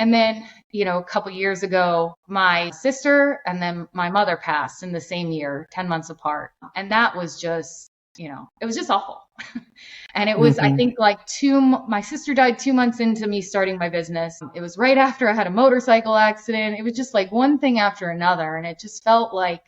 And then, a couple years ago, my sister and then my mother passed in the same year, 10 months apart. And that was just, it was just awful. And it was, I think, like my sister died 2 months into me starting my business. It was right after I had a motorcycle accident. It was just like one thing after another. And it just felt like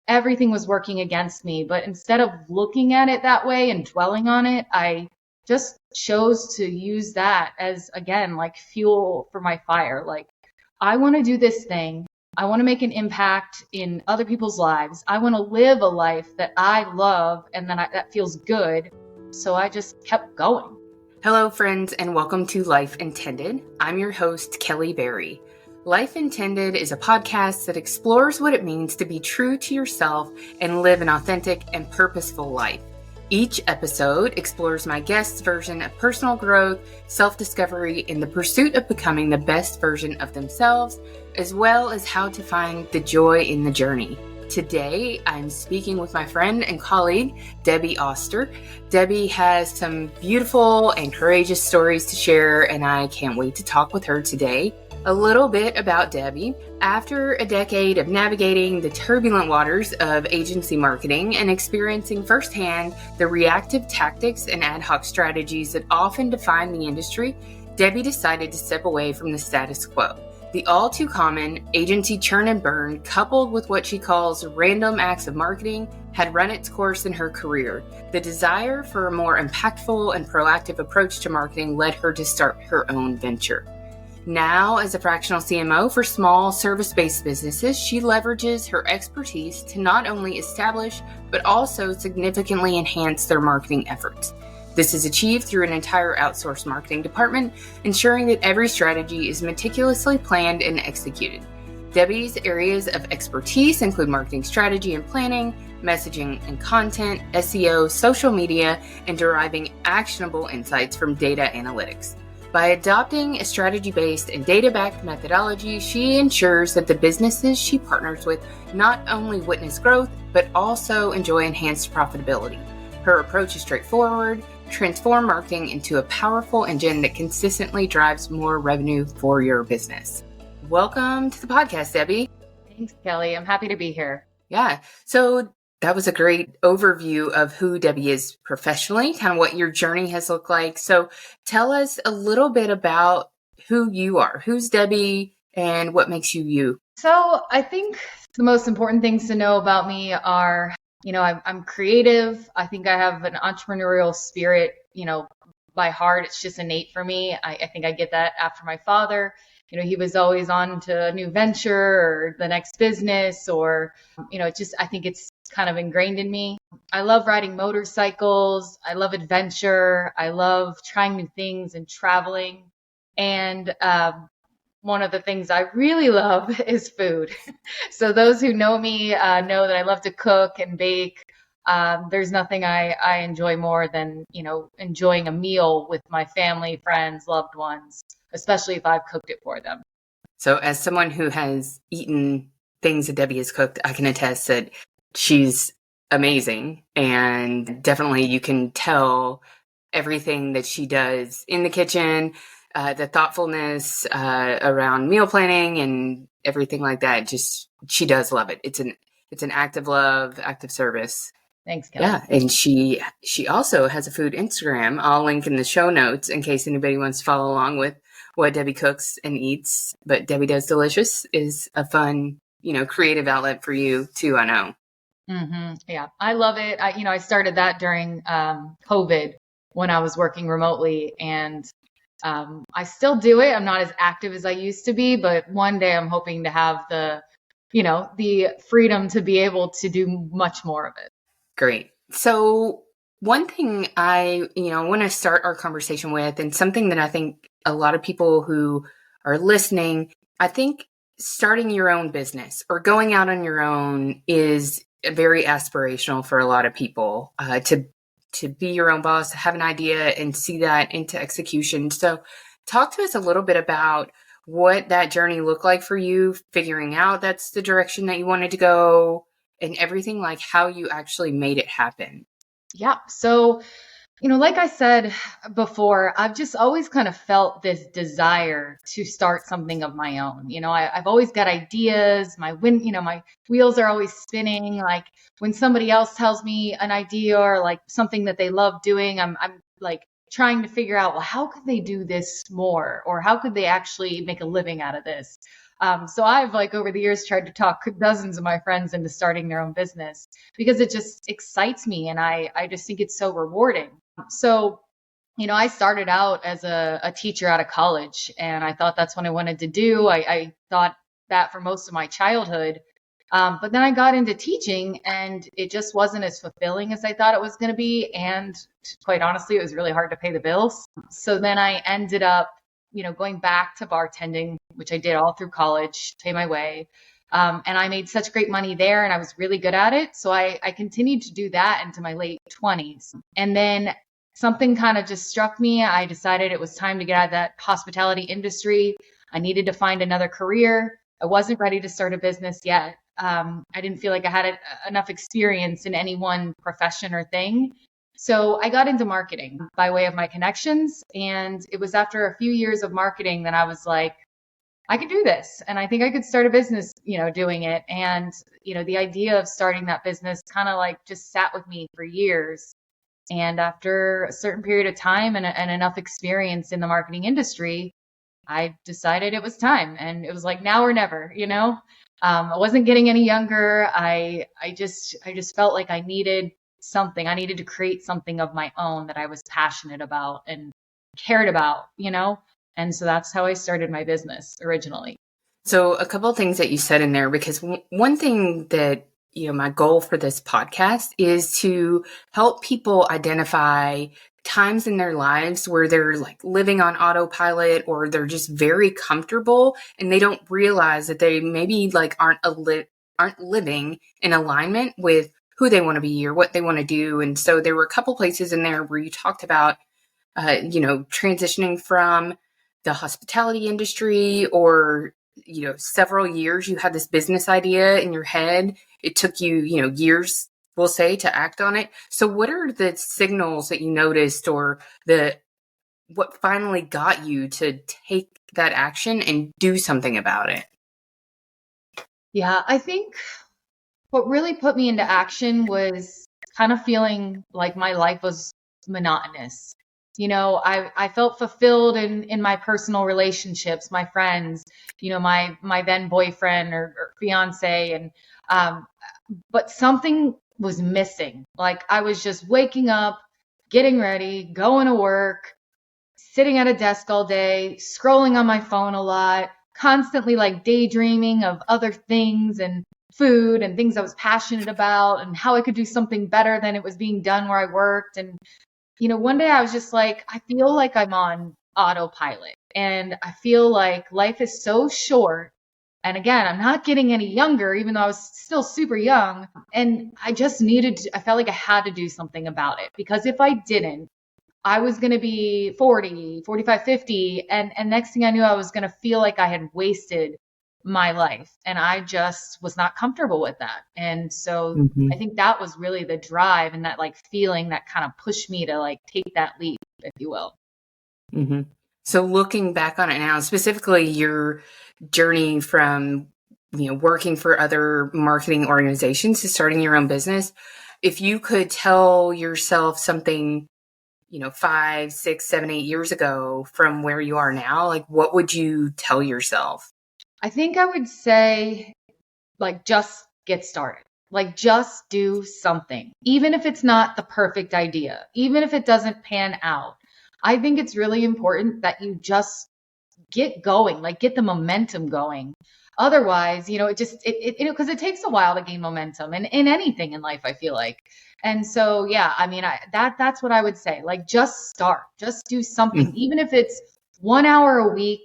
everything was working against me. But instead of looking at it that way and dwelling on it, I just chose to use that as, again, like fuel for my fire. Like, I want to do this thing. I want to make an impact in other people's lives. I want to live a life that I love and that feels good. So I just kept going. Hello, friends, and welcome to Life Intended. I'm your host, Kelly Berry. Life Intended is a podcast that explores what it means to be true to yourself and live an authentic and purposeful life. Each episode explores my guest's version of personal growth, self-discovery, and the pursuit of becoming the best version of themselves, as well as how to find the joy in the journey. Today, I'm speaking with my friend and colleague, Debbie Oster. Debbie has some beautiful and courageous stories to share, and I can't wait to talk with her today. A little bit about Debbie. After a decade of navigating the turbulent waters of agency marketing and experiencing firsthand the reactive tactics and ad hoc strategies that often define the industry, Debbie decided to step away from the status quo. The all too common agency churn and burn, coupled with what she calls random acts of marketing, had run its course in her career. The desire for a more impactful and proactive approach to marketing led her to start her own venture. Now, as a fractional CMO for small service-based businesses, she leverages her expertise to not only establish, but also significantly enhance their marketing efforts. This is achieved through an entire outsourced marketing department, ensuring that every strategy is meticulously planned and executed. Debbie's areas of expertise include marketing strategy and planning, messaging and content, SEO, social media, and deriving actionable insights from data analytics. By adopting a strategy-based and data-backed methodology, she ensures that the businesses she partners with not only witness growth, but also enjoy enhanced profitability. Her approach is straightforward: transform marketing into a powerful engine that consistently drives more revenue for your business. Welcome to the podcast, Debbie. Thanks, Kelly. I'm happy to be here. Yeah. So that was a great overview of who Debbie is professionally, kind of what your journey has looked like. So tell us a little bit about who you are. Who's Debbie and what makes you you? So I think the most important things to know about me are, I'm creative. I think I have an entrepreneurial spirit, by heart. It's just innate for me. I think I get that after my father. He was always on to a new venture or the next business or, I think it's kind of ingrained in me. I love riding motorcycles. I love adventure. I love trying new things and traveling. And one of the things I really love is food. So those who know me know that I love to cook and bake. There's nothing I enjoy more than, enjoying a meal with my family, friends, loved ones, especially if I've cooked it for them. So as someone who has eaten things that Debbie has cooked, I can attest that she's amazing, and definitely you can tell everything that she does in the kitchen, the thoughtfulness around meal planning and everything like that. Just, she does love it. It's an act of love, act of service. Thanks, Kelly. Yeah, and she also has a food Instagram. I'll link in the show notes in case anybody wants to follow along with what Debbie cooks and eats. But Debbie Does Delicious is a fun, creative outlet for you too, I know. Mm-hmm. Yeah, I love it. I started that during COVID when I was working remotely, and I still do it. I'm not as active as I used to be, but one day I'm hoping to have the freedom to be able to do much more of it. Great. So one thing I want to start our conversation with, and something that I think a lot of people who are listening, I think starting your own business or going out on your own is very aspirational for a lot of people, to be your own boss, have an idea and see that into execution. So talk to us a little bit about what that journey looked like for you, figuring out that's the direction that you wanted to go and everything, like how you actually made it happen. Yeah. So Like I said before, I've just always kind of felt this desire to start something of my own. I've always got ideas. My wheels are always spinning. Like when somebody else tells me an idea or like something that they love doing, I'm like trying to figure out, well, how could they do this more? Or how could they actually make a living out of this? So I've like over the years tried to talk dozens of my friends into starting their own business because it just excites me and I just think it's so rewarding. So, I started out as a teacher out of college, and I thought that's what I wanted to do. I thought that for most of my childhood. But then I got into teaching, and it just wasn't as fulfilling as I thought it was going to be. And quite honestly, it was really hard to pay the bills. So then I ended up, going back to bartending, which I did all through college, pay my way. And I made such great money there and I was really good at it. So I continued to do that into my late 20s. And then something kind of just struck me. I decided it was time to get out of that hospitality industry. I needed to find another career. I wasn't ready to start a business yet. I didn't feel like I had enough experience in any one profession or thing. So I got into marketing by way of my connections. And it was after a few years of marketing that I was like, I could do this. And I think I could start a business, doing it. And, the idea of starting that business kind of like just sat with me for years. And after a certain period of time and enough experience in the marketing industry, I decided it was time. And it was like now or never. I wasn't getting any younger. I just felt like I needed something. I needed to create something of my own that I was passionate about and cared about. And so that's how I started my business originally. So a couple of things that you said in there, because one thing that, my goal for this podcast is to help people identify times in their lives where they're like living on autopilot or they're just very comfortable and they don't realize that they maybe like aren't living in alignment with who they want to be or what they want to do. And so there were a couple places in there where you talked about, transitioning from the hospitality industry or, several years you had this business idea in your head. It took you, years, we'll say, to act on it. So what are the signals that you noticed or what finally got you to take that action and do something about it? Yeah, I think what really put me into action was kind of feeling like my life was monotonous. I felt fulfilled in my personal relationships, my friends, my then boyfriend or fiance, and but something was missing. Like I was just waking up, getting ready, going to work, sitting at a desk all day, scrolling on my phone a lot, constantly like daydreaming of other things and food and things I was passionate about and how I could do something better than it was being done where I worked. And, one day I was just like, I feel like I'm on autopilot and I feel like life is so short. And again, I'm not getting any younger, even though I was still super young. And I felt like I had to do something about it because if I didn't, I was going to be 40, 45, 50. And next thing I knew, I was going to feel like I had wasted my life. And I just was not comfortable with that. And so I think that was really the drive and that like feeling that kind of pushed me to like take that leap, if you will. Mm-hmm. So looking back on it now, specifically your journey from, working for other marketing organizations to starting your own business, if you could tell yourself something 5, 6, 7, 8 years ago from where you are now, like what would you tell yourself? I think I would say like just get started. Like just do something. Even if it's not the perfect idea, even if it doesn't pan out. I think it's really important that you just get going, like get the momentum going. Otherwise, because it takes a while to gain momentum and in anything in life, I feel like. And so, yeah, I mean, that's what I would say. Like, just start, just do something, even if it's 1 hour a week,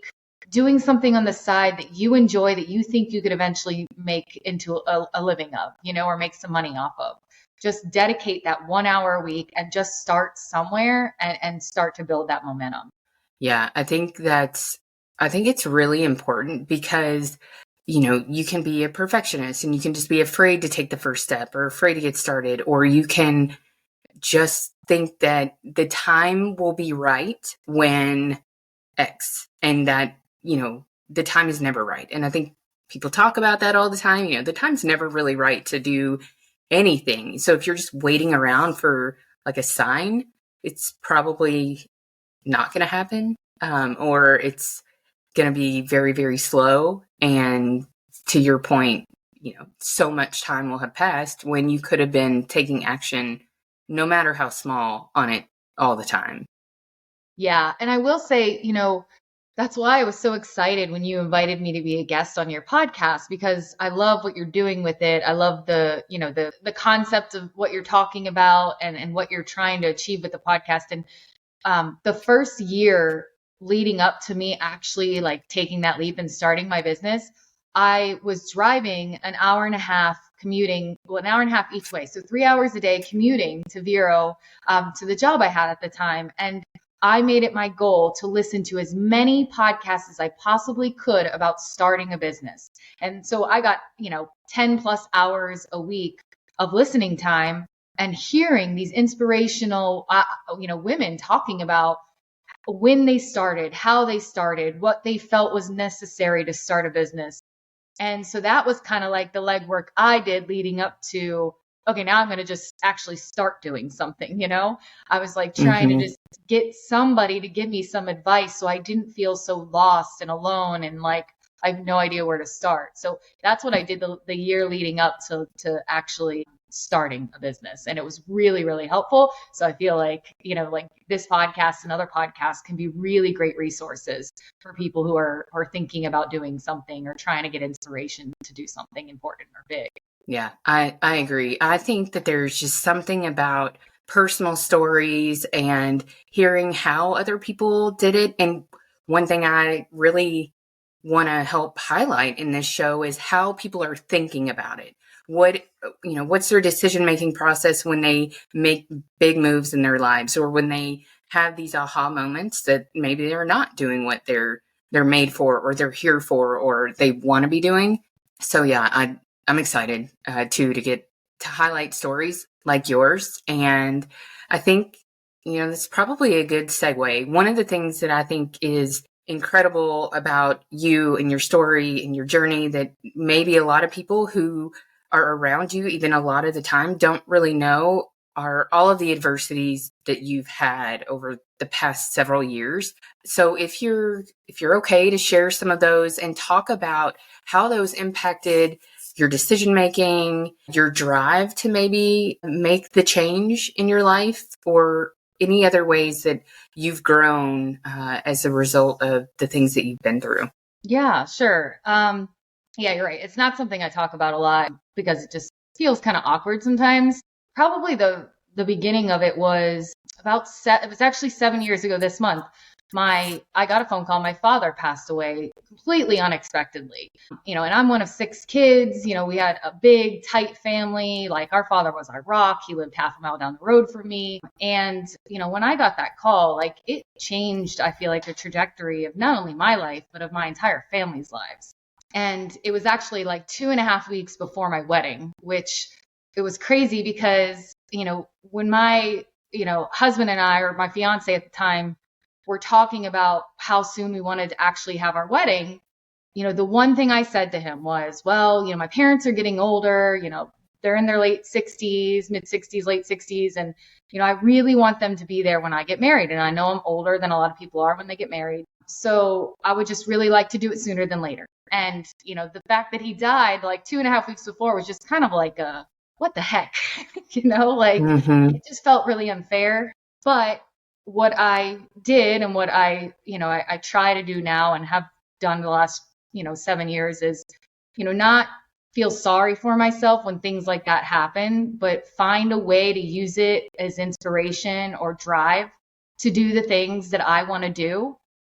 doing something on the side that you enjoy, that you think you could eventually make into a living of, or make some money off of. Just dedicate that 1 hour a week and just start somewhere and start to build that momentum. Yeah, I think it's really important because, you can be a perfectionist and you can just be afraid to take the first step or afraid to get started, or you can just think that the time will be right when X, and that, the time is never right. And I think people talk about that all the time. The time's never really right to do anything. So if you're just waiting around for like a sign, it's probably not going to happen, or it's going to be very, very slow. And to your point, so much time will have passed when you could have been taking action, no matter how small, on it all the time. Yeah. And I will say, that's why I was so excited when you invited me to be a guest on your podcast, because I love what you're doing with it. I love the concept of what you're talking about and what you're trying to achieve with the podcast. And the first year leading up to me actually like taking that leap and starting my business, I was driving an hour and a half commuting, an hour and a half each way. So 3 hours a day commuting to Vero, to the job I had at the time. And I made it my goal to listen to as many podcasts as I possibly could about starting a business. And so I got, 10 plus hours a week of listening time and hearing these inspirational, women talking about when they started, how they started, what they felt was necessary to start a business. And so that was kind of like the legwork I did leading up to, okay, now I'm going to just actually start doing something, I was like trying to just get somebody to give me some advice so I didn't feel so lost and alone and like I have no idea where to start. So that's what I did the year leading up to actually starting a business. And it was really, really helpful. So I feel like, like this podcast and other podcasts can be really great resources for people who are thinking about doing something or trying to get inspiration to do something important or big. Yeah, I agree. I think that there's just something about personal stories and hearing how other people did it. And one thing I really want to help highlight in this show is how people are thinking about it. What's their decision-making process when they make big moves in their lives, or when they have these aha moments that maybe they're not doing what they're made for, or they're here for, or they want to be doing. So yeah, I'm excited to get to highlight stories like yours. And I think, that's probably a good segue. One of the things that I think is incredible about you and your story and your journey that maybe a lot of people who are around you, even a lot of the time, don't really know are all of the adversities that you've had over the past several years. So if you're okay to share some of those and talk about how those impacted your decision-making, your drive to maybe make the change in your life, or any other ways that you've grown as a result of the things that you've been through. Yeah, sure. Yeah, you're right. It's not something I talk about a lot because it just feels kind of awkward sometimes. Probably the beginning of it was it was actually 7 years ago this month. I got a phone call. My father passed away completely unexpectedly, and I'm one of 6 kids. We had a big, tight family. Like our father was our rock. He lived half a mile down the road from me. And, when I got that call, like it changed, I feel like, the trajectory of not only my life, but of my entire family's lives. And it was actually like 2.5 weeks before my wedding, which it was crazy because, when my, husband and I, or my fiance at the time, were talking about how soon we wanted to actually have our wedding, the one thing I said to him was, well, my parents are getting older, they're in their late 60s, mid 60s, late 60s. And, I really want them to be there when I get married. And I know I'm older than a lot of people are when they get married. So I would just really like to do it sooner than later. And, the fact that he died like 2.5 weeks before was just kind of like what the heck, It just felt really unfair. But what I did and what I try to do now and have done the last, 7 years is, not feel sorry for myself when things like that happen, but find a way to use it as inspiration or drive to do the things that I want to do.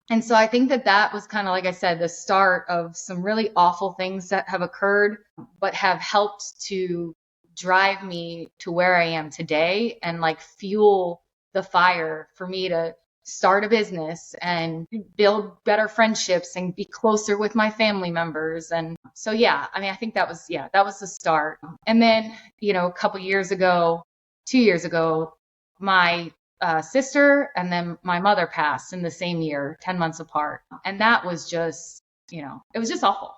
And so I think that was kind of, like I said, the start of some really awful things that have occurred, but have helped to drive me to where I am today and like fuel the fire for me to start a business and build better friendships and be closer with my family members. And so, yeah, I think that was the start. And then, a couple years ago, 2 years ago, my sister and then my mother passed in the same year, 10 months apart. And that was just, it was just awful.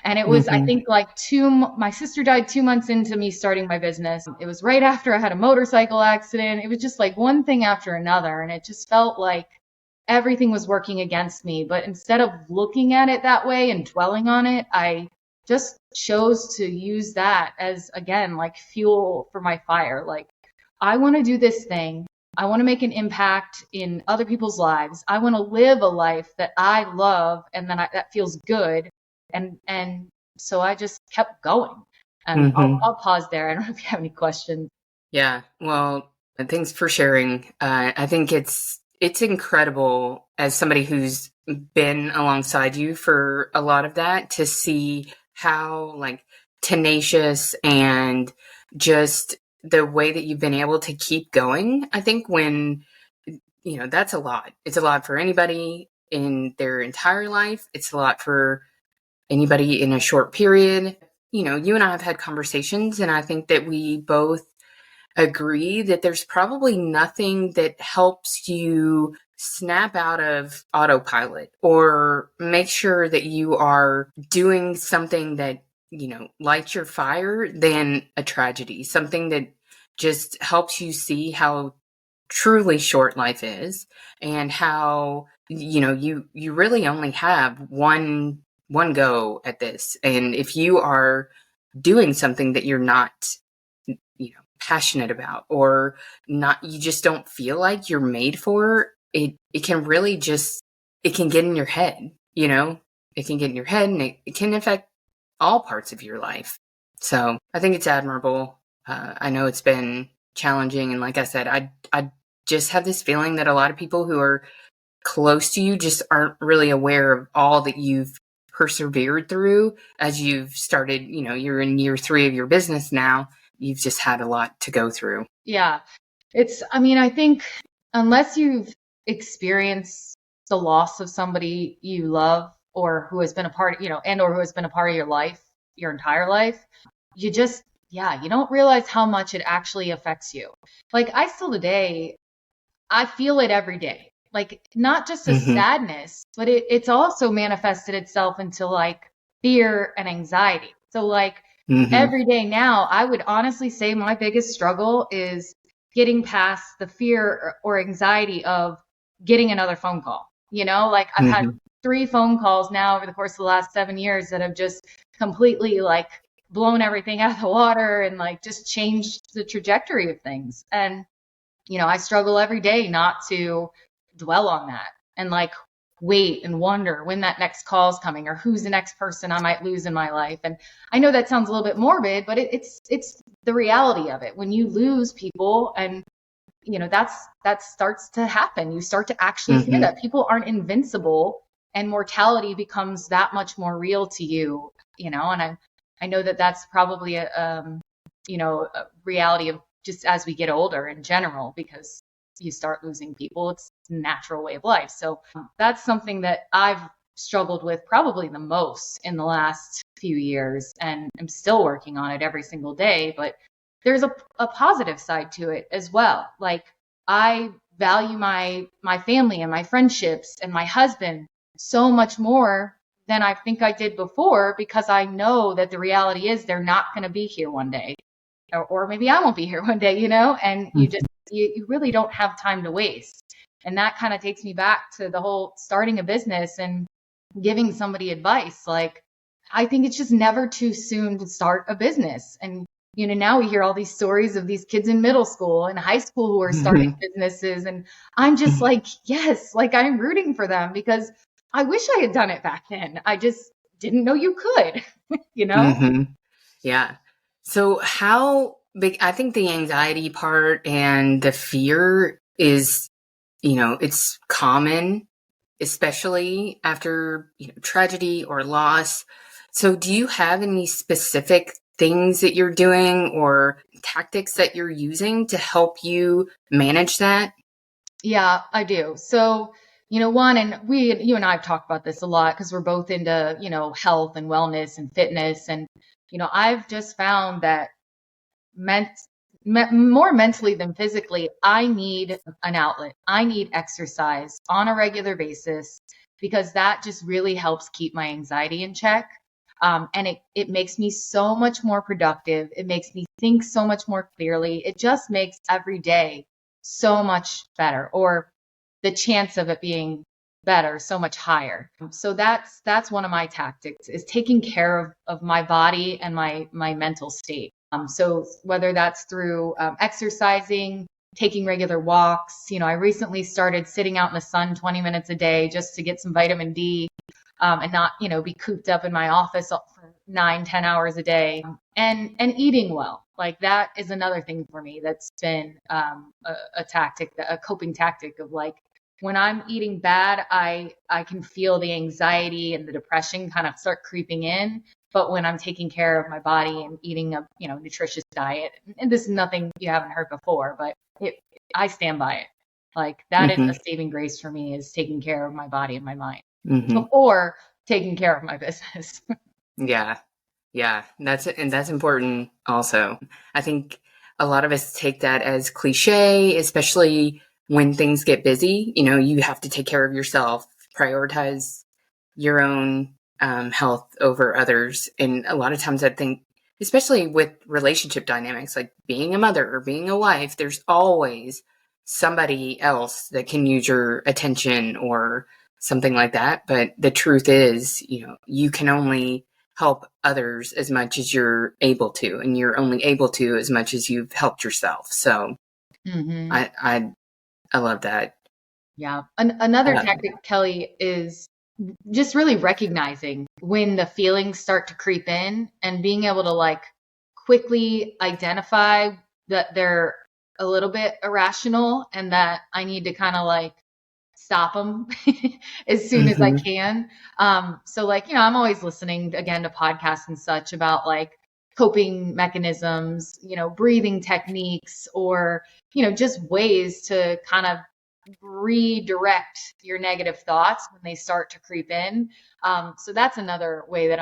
And it was, I think, like my sister died 2 months into me starting my business. It was right after I had a motorcycle accident. It was just like one thing after another. And it just felt like everything was working against me. But instead of looking at it that way and dwelling on it, I just chose to use that as, again, like fuel for my fire. Like, I want to do this thing. I want to make an impact in other people's lives. I want to live a life that I love and that feels good. And so I just kept going. And I'll pause there. I don't know if you have any questions. Yeah. Well, thanks for sharing. I think it's incredible as somebody who's been alongside you for a lot of that to see how like tenacious and just the way that you've been able to keep going. I think when, that's a lot. It's a lot for anybody in their entire life. It's a lot for anybody in a short period. You and I have had conversations, and I think that we both agree that there's probably nothing that helps you snap out of autopilot or make sure that you are doing something that, lights your fire than a tragedy, something that just helps you see how truly short life is and how, you really only have one go at this. And if you are doing something that you're not, passionate about or not, you just don't feel like you're made for it, it can really it can get in your head, it can get in your head and it can affect all parts of your life. So I think it's admirable. I know it's been challenging. And like I said, I just have this feeling that a lot of people who are close to you just aren't really aware of all that you've persevered through as you've started, you're in year 3 of your business now. You've just had a lot to go through. Yeah. I think unless you've experienced the loss of somebody you love or who has been a part, or who has been a part of your life, your entire life, you just, you don't realize how much it actually affects you. Like I still today, I feel it every day. Like not just a sadness, but it's also manifested itself into like fear and anxiety. So like, every day now, I would honestly say my biggest struggle is getting past the fear or anxiety of getting another phone call. Like I've had 3 phone calls now over the course of the last 7 years that have just completely like blown everything out of the water and like just changed the trajectory of things. And, I struggle every day not to dwell on that and like wait and wonder when that next call is coming or who's the next person I might lose in my life. And I know that sounds a little bit morbid, but it's the reality of it. When you lose people and, that starts to happen. You start to actually see that people aren't invincible and mortality becomes that much more real to you, and I know that that's probably a reality of just as we get older in general, because you start losing people. It's a natural way of life. So that's something that I've struggled with probably the most in the last few years, and I'm still working on it every single day. But there's a positive side to it as well. Like I value my family and my friendships and my husband so much more than I think I did before, because I know that the reality is they're not going to be here one day, or maybe I won't be here one day, and you really don't have time to waste. And that kind of takes me back to the whole starting a business and giving somebody advice. Like, I think it's just never too soon to start a business. And, now we hear all these stories of these kids in middle school and high school who are starting businesses. And I'm just like, yes, like I'm rooting for them because I wish I had done it back then. I just didn't know you could, Yeah. So how big, I think the anxiety part and the fear is, it's common, especially after tragedy or loss. So do you have any specific things that you're doing or tactics that you're using to help you manage that? Yeah, I do. So, one, and you and I have talked about this a lot because we're both into, health and wellness and fitness. And, I've just found that more mentally than physically, I need an outlet. I need exercise on a regular basis because that just really helps keep my anxiety in check. And it makes me so much more productive. It makes me think so much more clearly. It just makes every day so much better, or the chance of it being better so much higher. So that's one of my tactics, is taking care of my body and my mental state. So whether that's through exercising, taking regular walks, I recently started sitting out in the sun 20 minutes a day just to get some vitamin D, and not, be cooped up in my office for 9, 10 hours a day, and eating well. Like, that is another thing for me that's been a tactic, a coping tactic of, like, when I'm eating bad, I can feel the anxiety and the depression kind of start creeping in. But when I'm taking care of my body and eating a nutritious diet, and this is nothing you haven't heard before, but I stand by it. Like, that is a saving grace for me, is taking care of my body and my mind before taking care of my business. Yeah. That's important also. I think a lot of us take that as cliche, especially when things get busy. You have to take care of yourself, prioritize your own health over others. And a lot of times I think, especially with relationship dynamics, like being a mother or being a wife, there's always somebody else that can use your attention or something like that. But the truth is, you can only help others as much as you're able to, and you're only able to as much as you've helped yourself. So I love that. Yeah. Another tactic, Kelly, is just really recognizing when the feelings start to creep in and being able to, like, quickly identify that they're a little bit irrational and that I need to kind of, like, stop them as soon as I can. So, like, I'm always listening again to podcasts and such about, like, coping mechanisms, breathing techniques, or, just ways to kind of redirect your negative thoughts when they start to creep in. So that's another way that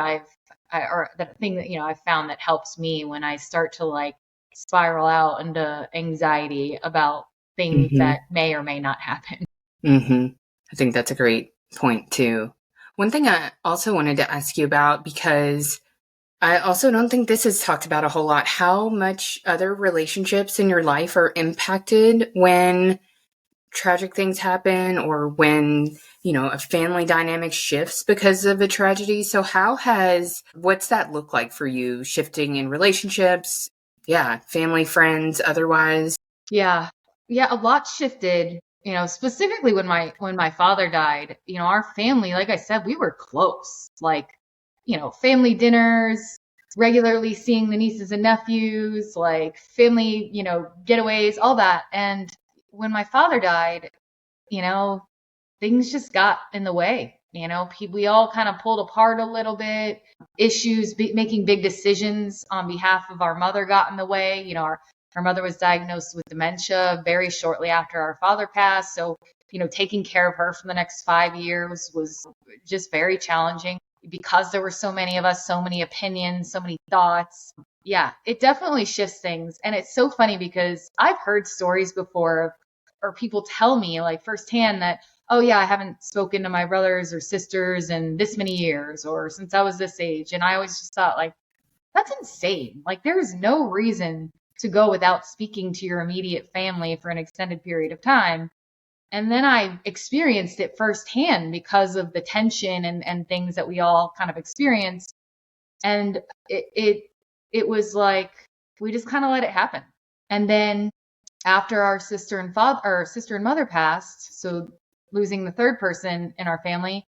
or that thing that, I've found that helps me when I start to, like, spiral out into anxiety about things that may or may not happen. I think that's a great point too. One thing I also wanted to ask you about, because I also don't think this is talked about a whole lot, how much other relationships in your life are impacted when tragic things happen, or when, a family dynamic shifts because of a tragedy. So what's that look like for you, shifting in relationships? Yeah. Family, friends, otherwise. Yeah. A lot shifted, specifically when my father died. Our family, like I said, we were close, like, family dinners, regularly seeing the nieces and nephews, like family, getaways, all that. And when my father died, things just got in the way. We all kind of pulled apart a little bit. Making big decisions on behalf of our mother got in the way. Our mother was diagnosed with dementia very shortly after our father passed. So, taking care of her for the next 5 years was just very challenging because there were so many of us, so many opinions, so many thoughts. Yeah, it definitely shifts things. And it's so funny because I've heard stories before, or people tell me, like, firsthand that, oh yeah, I haven't spoken to my brothers or sisters in this many years, or since I was this age. And I always just thought, like, that's insane. Like, there is no reason to go without speaking to your immediate family for an extended period of time. And then I experienced it firsthand because of the tension and things that we all kind of experienced. And it was like, we just kind of let it happen. And then after our sister and mother passed, so losing the third person in our family,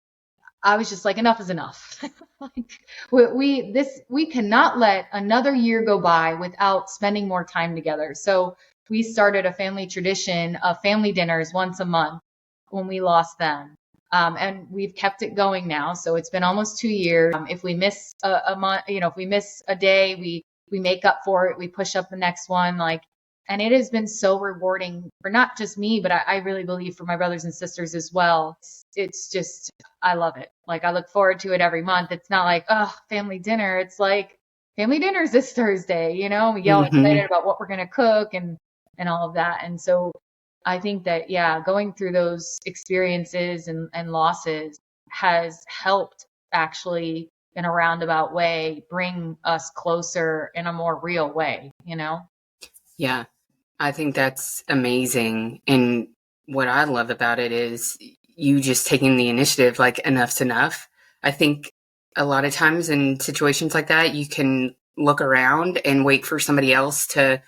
I was just like, enough is enough. Like, we cannot let another year go by without spending more time together. So we started a family tradition of family dinners once a month when we lost them. And we've kept it going now. So it's been almost 2 years. If we miss a month, if we miss a day, we make up for it. We push up the next one. Like, and it has been so rewarding for not just me, but I really believe for my brothers and sisters as well. It's just, I love it. Like, I look forward to it every month. It's not like, oh, family dinner. It's like, family dinner's this Thursday, we get all Mm-hmm. excited about what we're going to cook and all of that. And so I think that, yeah, going through those experiences and losses has helped actually in a roundabout way bring us closer in a more real way. Yeah, I think that's amazing. And what I love about it is you just taking the initiative, like enough's enough. I think a lot of times in situations like that, you can look around and wait for somebody else to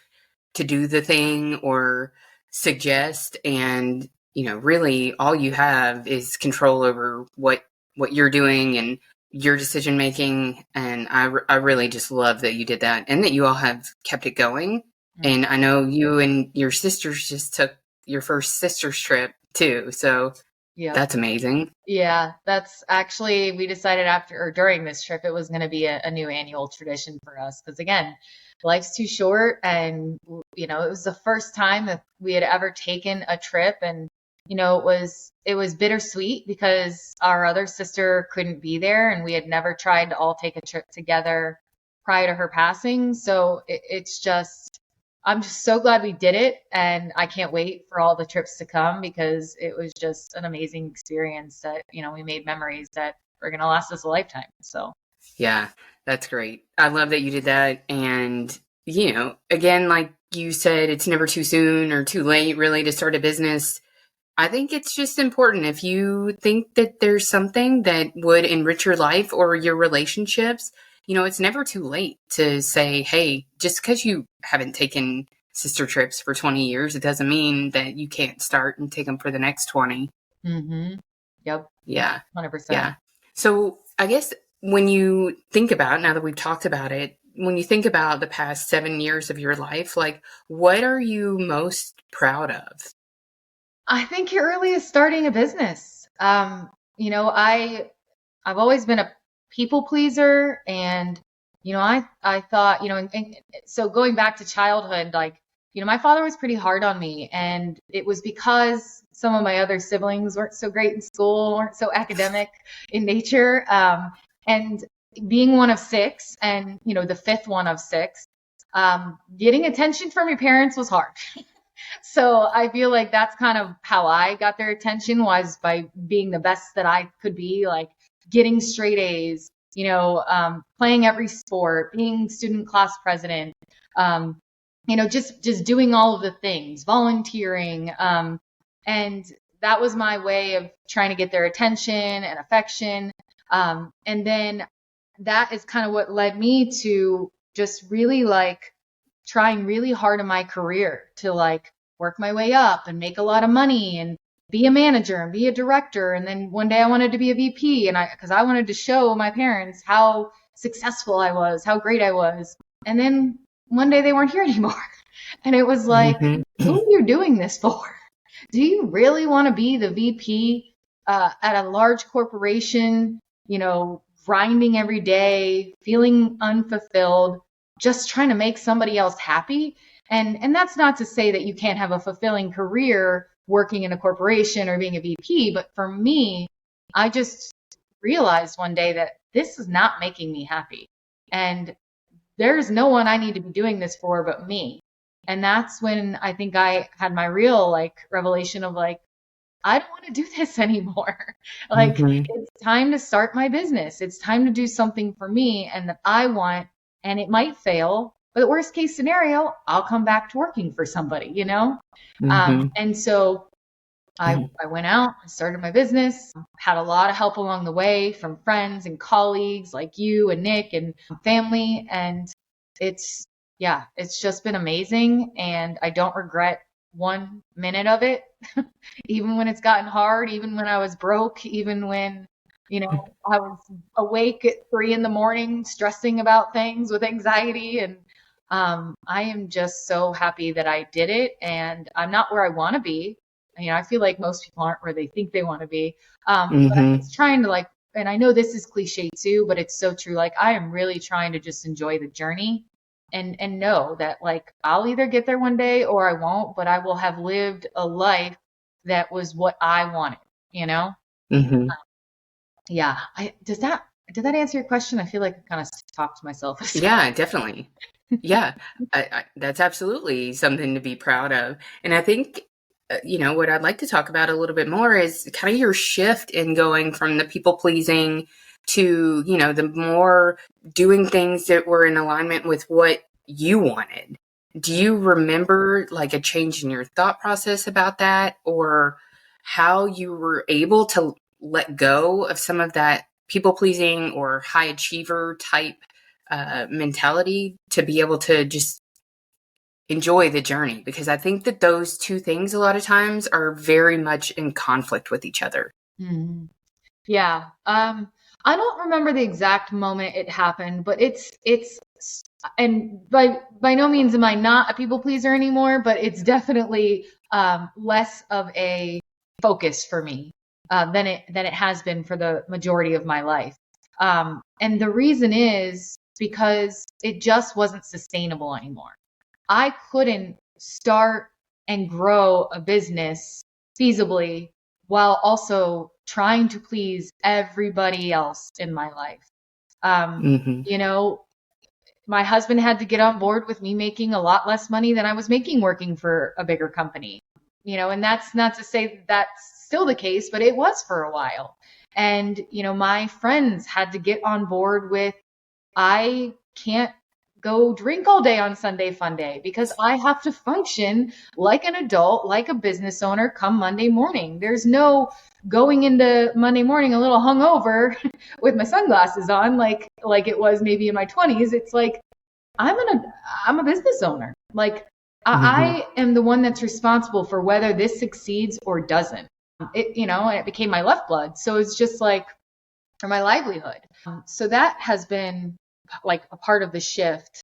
do the thing or suggest, and really all you have is control over what you're doing and your decision making. And I really just love that you did that and that you all have kept it going. And I know you and your sisters just took your first sisters trip too, so Yeah. that's amazing. Yeah, that's actually, we decided after or during this trip, it was going to be a new annual tradition for us. Because again, life's too short. And, it was the first time that we had ever taken a trip. And, it was bittersweet because our other sister couldn't be there and we had never tried to all take a trip together prior to her passing. So it's just, I'm just so glad we did it, and I can't wait for all the trips to come because it was just an amazing experience that, we made memories that are going to last us a lifetime. So, Yeah, that's great. I love that you did that. And, again, like you said, it's never too soon or too late really to start a business. I think it's just important if you think that there's something that would enrich your life or your relationships, it's never too late to say, hey, just because you haven't taken sister trips for 20 years, it doesn't mean that you can't start and take them for the next 20. Yep. Yeah. 100%. Yeah. So I guess when you think about, now that we've talked about it, when you think about the past 7 years of your life, like what are you most proud of? I think it really is starting a business. I've always been a people pleaser, and I thought, and so going back to childhood, like, my father was pretty hard on me, and it was because some of my other siblings weren't so great in school, weren't so academic in nature, and being one of six, and the fifth one of six, getting attention from your parents was hard. So I feel like that's kind of how I got their attention, was by being the best that I could be, like getting straight A's, playing every sport, being student class president, just doing all of the things, volunteering. And that was my way of trying to get their attention and affection. And then that is kind of what led me to just really like trying really hard in my career to like work my way up and make a lot of money and be a manager and be a director. And then one day I wanted to be a VP, because I wanted to show my parents how successful I was, how great I was. And then one day they weren't here anymore. And it was like, who are you doing this for? Do you really want to be the VP at a large corporation, grinding every day, feeling unfulfilled, just trying to make somebody else happy? And that's not to say that you can't have a fulfilling career working in a corporation or being a VP, but for me, I just realized one day that this is not making me happy. And there's no one I need to be doing this for but me. And that's when I think I had my real like revelation of like, I don't want to do this anymore. Like, it's time to start my business. It's time to do something for me and that I want, and it might fail, but the worst case scenario, I'll come back to working for somebody. And so I went out, I started my business, had a lot of help along the way from friends and colleagues like you and Nick and family. And it's just been amazing. And I don't regret 1 minute of it, even when it's gotten hard, even when I was broke, even when, I was awake at 3 a.m, stressing about things with anxiety. And I am just so happy that I did it. And I'm not where I want to be. I feel like most people aren't where they think they want to be. But I'm just trying to like, and I know this is cliche too, but it's so true. Like, I am really trying to just enjoy the journey and know that like I'll either get there one day or I won't, but I will have lived a life that was what I wanted. Yeah. Does that Did that answer your question? I feel like I kind of talked to myself. Yeah, definitely. Yeah, that's absolutely something to be proud of. And I think, what I'd like to talk about a little bit more is kind of your shift in going from the people pleasing to, the more doing things that were in alignment with what you wanted. Do you remember like a change in your thought process about that, or how you were able to let go of some of that people pleasing or high achiever type mentality to be able to just enjoy the journey? Because I think that those two things a lot of times are very much in conflict with each other. Mhm. Yeah. I don't remember the exact moment it happened, but and by no means am I not a people pleaser anymore, but it's definitely less of a focus for me than it has been for the majority of my life. And the reason is because it just wasn't sustainable anymore. I couldn't start and grow a business feasibly while also trying to please everybody else in my life. Mm-hmm. You know, my husband had to get on board with me making a lot less money than I was making working for a bigger company. And that's not to say that's still the case, but it was for a while. And, my friends had to get on board with, I can't go drink all day on Sunday fun day because I have to function like an adult, like a business owner come Monday morning. There's no going into Monday morning a little hungover with my sunglasses on like it was maybe in my 20s. It's like I'm a business owner. Like Mm-hmm. I am the one that's responsible for whether this succeeds or doesn't. And it became my lifeblood. So it's just like for my livelihood. So that has been like a part of the shift.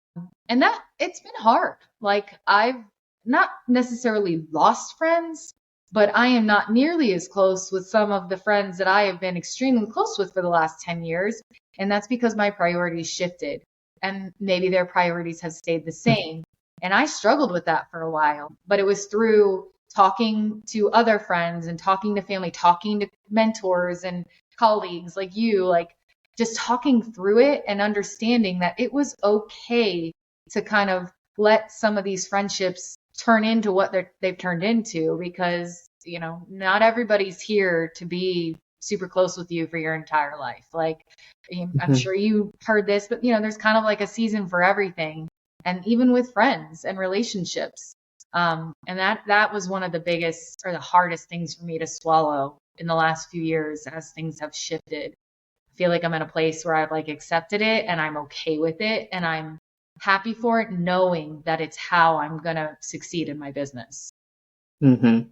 And that it's been hard. Like I've not necessarily lost friends, but I am not nearly as close with some of the friends that I have been extremely close with for the last 10 years. And that's because my priorities shifted and maybe their priorities have stayed the same. And I struggled with that for a while, but it was through talking to other friends and talking to family, talking to mentors and colleagues like you, like just talking through it and understanding that it was okay to kind of let some of these friendships turn into what they've turned into because, not everybody's here to be super close with you for your entire life. Like, I'm Mm-hmm. sure you heard this, but, there's kind of like a season for everything. And even with friends and relationships. And that was one of the biggest or the hardest things for me to swallow in the last few years as things have shifted. I feel like I'm in a place where I've like accepted it and I'm okay with it and I'm happy for it, knowing that it's how I'm going to succeed in my business. Mm-hmm.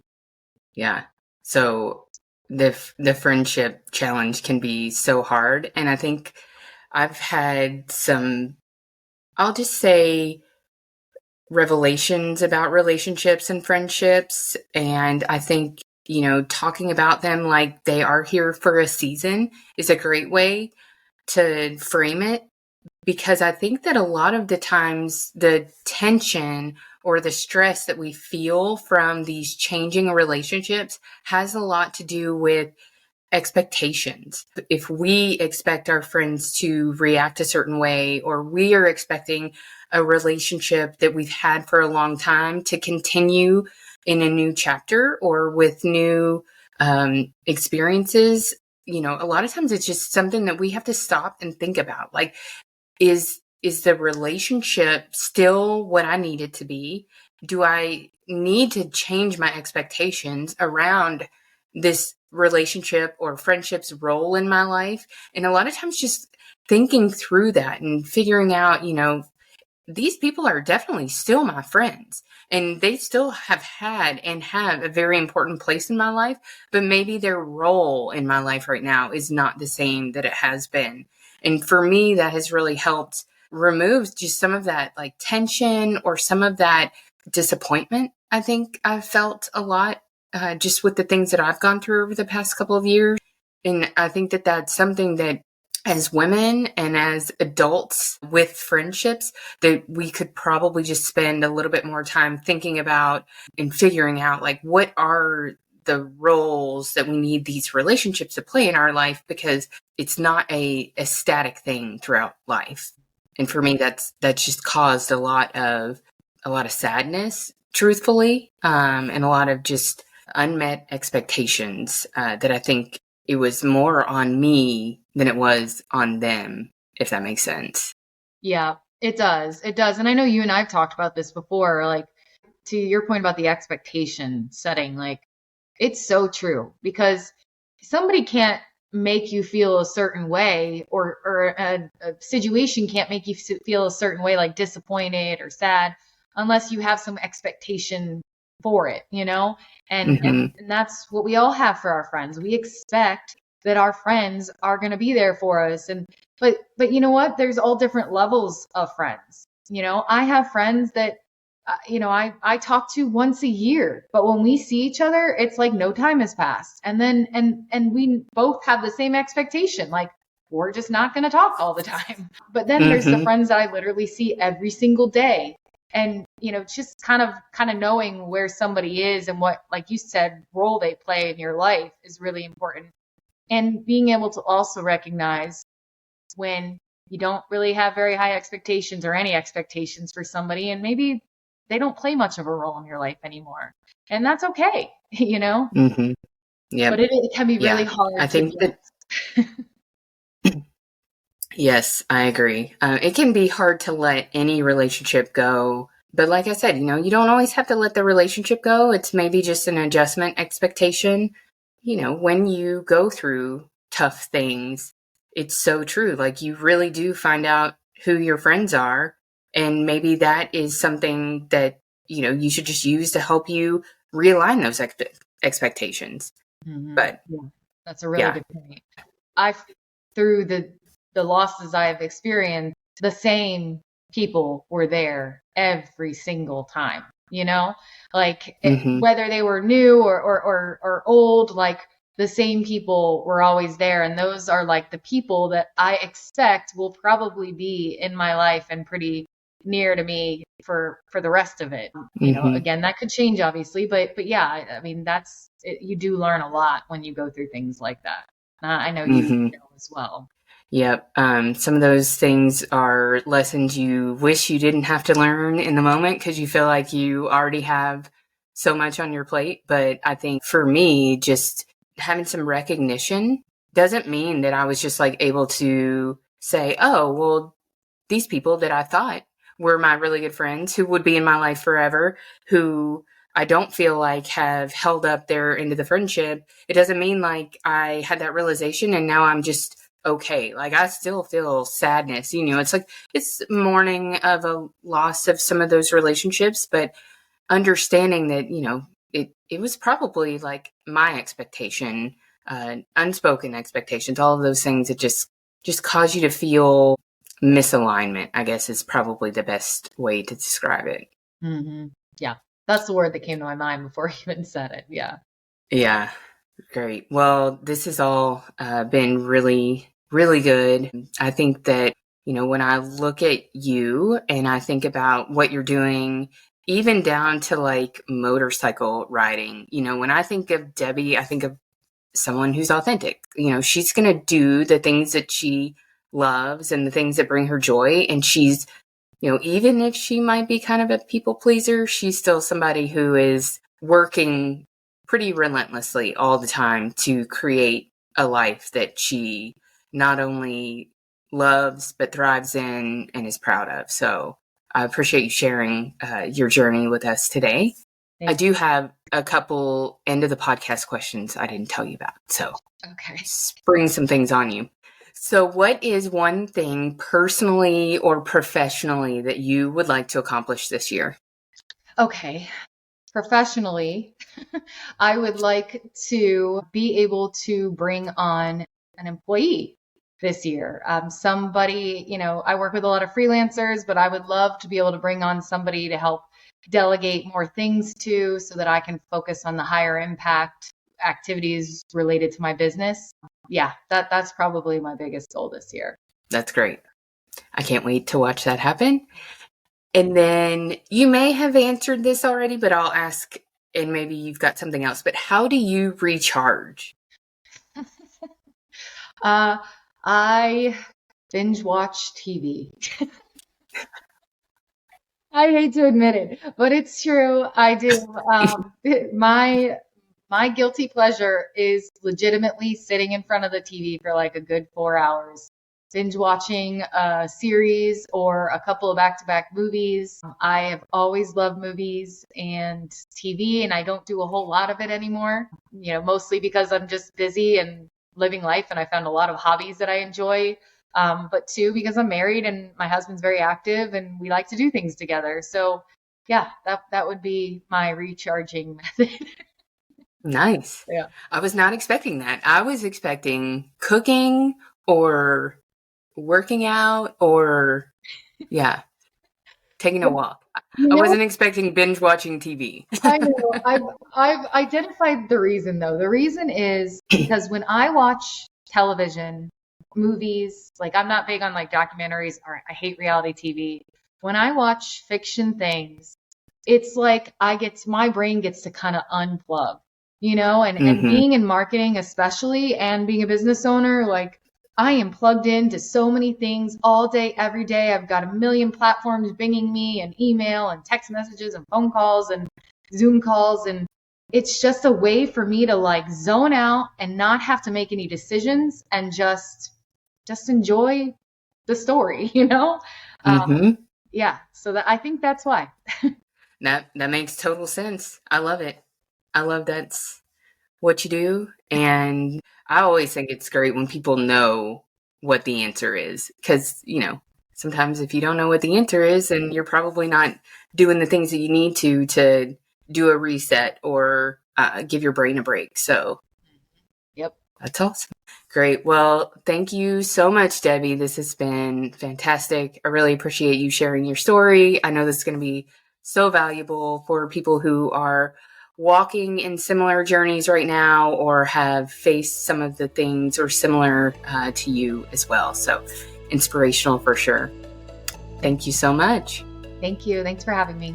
Yeah. So the friendship challenge can be so hard. And I think I've had some, I'll just say, revelations about relationships and friendships. And I think, talking about them like they are here for a season is a great way to frame it, because I think that a lot of the times the tension or the stress that we feel from these changing relationships has a lot to do with expectations. If we expect our friends to react a certain way, or we are expecting a relationship that we've had for a long time to continue in a new chapter or with new experiences, a lot of times it's just something that we have to stop and think about. Like, is the relationship still what I need it to be? Do I need to change my expectations around this relationship or friendship's role in my life? And a lot of times just thinking through that and figuring out, these people are definitely still my friends and they still have had and have a very important place in my life, but maybe their role in my life right now is not the same that it has been. And for me, that has really helped remove just some of that like tension or some of that disappointment. I think I've felt a lot just with the things that I've gone through over the past couple of years. And I think that that's something that as women and as adults with friendships that we could probably just spend a little bit more time thinking about and figuring out, like, what are the roles that we need these relationships to play in our life, because it's not a static thing throughout life. And for me, that's just caused a lot of sadness, truthfully, and a lot of just unmet expectations that I think it was more on me than it was on them, if that makes sense. Yeah, it does. It does. And I know you and I've talked about this before, like to your point about the expectation setting, like it's so true because somebody can't make you feel a certain way, or a situation can't make you feel a certain way, like disappointed or sad, unless you have some expectation for it, you know? And that's what we all have for our friends. We expect that our friends are going to be there for us. And but you know what? There's all different levels of friends. You know, I have friends that I talk to once a year, but when we see each other, it's like no time has passed. And then, and we both have the same expectation, like we're just not going to talk all the time. But then there's the friends that I literally see every single day. And, just kind of knowing where somebody is and what, like you said, role they play in your life is really important. And being able to also recognize when you don't really have very high expectations or any expectations for somebody, and maybe they don't play much of a role in your life anymore. And that's okay, Yeah. But it can be really hard. I think that, yes, I agree. It can be hard to let any relationship go. But like I said, you don't always have to let the relationship go. It's maybe just an adjustment expectation. When you go through tough things, it's so true. Like you really do find out who your friends are. And maybe that is something that, you should just use to help you realign those expectations. But yeah, that's a really good point. Through the losses I've experienced, the same people were there every single time, like whether they were new or old, like the same people were always there. And those are like the people that I expect will probably be in my life and pretty near to me for the rest of it. Again, that could change obviously, but yeah, I mean, that's it, you do learn a lot when you go through things like that. I know you know as well. Yep. Some of those things are lessons you wish you didn't have to learn in the moment because you feel like you already have so much on your plate. But I think for me, just having some recognition doesn't mean that I was just like able to say, oh, well, these people that I thought were my really good friends who would be in my life forever, who I don't feel like have held up their end of the friendship. It doesn't mean like I had that realization and now I'm just okay. Like I still feel sadness, it's like it's mourning of a loss of some of those relationships, but understanding that, it was probably like my expectation, unspoken expectations, all of those things that just cause you to feel misalignment, I guess is probably the best way to describe it. Yeah, that's the word that came to my mind before you even said it. Yeah, great. Well, this has all been really, really good. I think that, when I look at you and I think about what you're doing, even down to like motorcycle riding, when I think of Debbie, I think of someone who's authentic. She's going to do the things that she loves and the things that bring her joy. And she's, even if she might be kind of a people pleaser, she's still somebody who is working pretty relentlessly all the time to create a life that she not only loves, but thrives in and is proud of. So I appreciate you sharing your journey with us today. Thanks. I do have a couple end of the podcast questions I didn't tell you about. So okay, spring some things on you. So what is one thing personally or professionally that you would like to accomplish this year? Okay. Professionally, I would like to be able to bring on an employee this year. Somebody, I work with a lot of freelancers, but I would love to be able to bring on somebody to help delegate more things to so that I can focus on the higher impact activities related to my business. Yeah, that's probably my biggest goal this year. That's great. I can't wait to watch that happen. And then you may have answered this already, but I'll ask and maybe you've got something else, but how do you recharge? I binge watch TV. I hate to admit it, but it's true. I do. My guilty pleasure is legitimately sitting in front of the TV for like a good 4 hours, binge watching a series or a couple of back-to-back movies. I have always loved movies and TV, and I don't do a whole lot of it anymore, mostly because I'm just busy and living life, and I found a lot of hobbies that I enjoy. But two, because I'm married and my husband's very active and we like to do things together. So yeah, that would be my recharging method. Nice. Yeah. I was not expecting that. I was expecting cooking or working out or, taking a walk. I wasn't expecting binge watching TV. I know. I've identified the reason though. The reason is because when I watch television, movies, like I'm not big on like documentaries, or I hate reality TV. When I watch fiction things, it's like my brain gets to kind of unplug, and being in marketing especially, and being a business owner, like I am plugged into so many things all day, every day. I've got a million platforms binging me, and email and text messages and phone calls and Zoom calls. And it's just a way for me to like zone out and not have to make any decisions and just enjoy the story, Yeah. So I think that's why. That makes total sense. I love it. I love that's what you do. And I always think it's great when people know what the answer is. Because, sometimes if you don't know what the answer is, then you're probably not doing the things that you need to do a reset or give your brain a break. So, yep. That's awesome. Great. Well, thank you so much, Debbie. This has been fantastic. I really appreciate you sharing your story. I know this is going to be so valuable for people who are walking in similar journeys right now or have faced some of the things or similar to you as well. So inspirational for sure. Thank you so much. Thank you. Thanks for having me.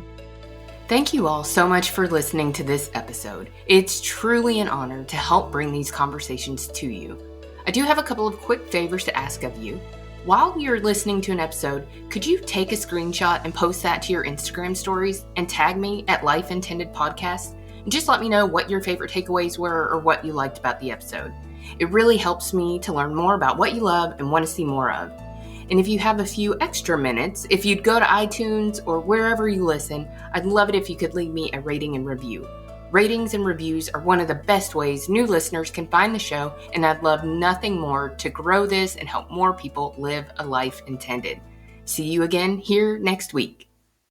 Thank you all so much for listening to this episode. It's truly an honor to help bring these conversations to you. I do have a couple of quick favors to ask of you. While you're listening to an episode, could you take a screenshot and post that to your Instagram stories and tag me at Life Intended Podcast? And just let me know what your favorite takeaways were or what you liked about the episode. It really helps me to learn more about what you love and want to see more of. And if you have a few extra minutes, if you'd go to iTunes or wherever you listen, I'd love it if you could leave me a rating and review. Ratings and reviews are one of the best ways new listeners can find the show, and I'd love nothing more to grow this and help more people live a life intended. See you again here next week.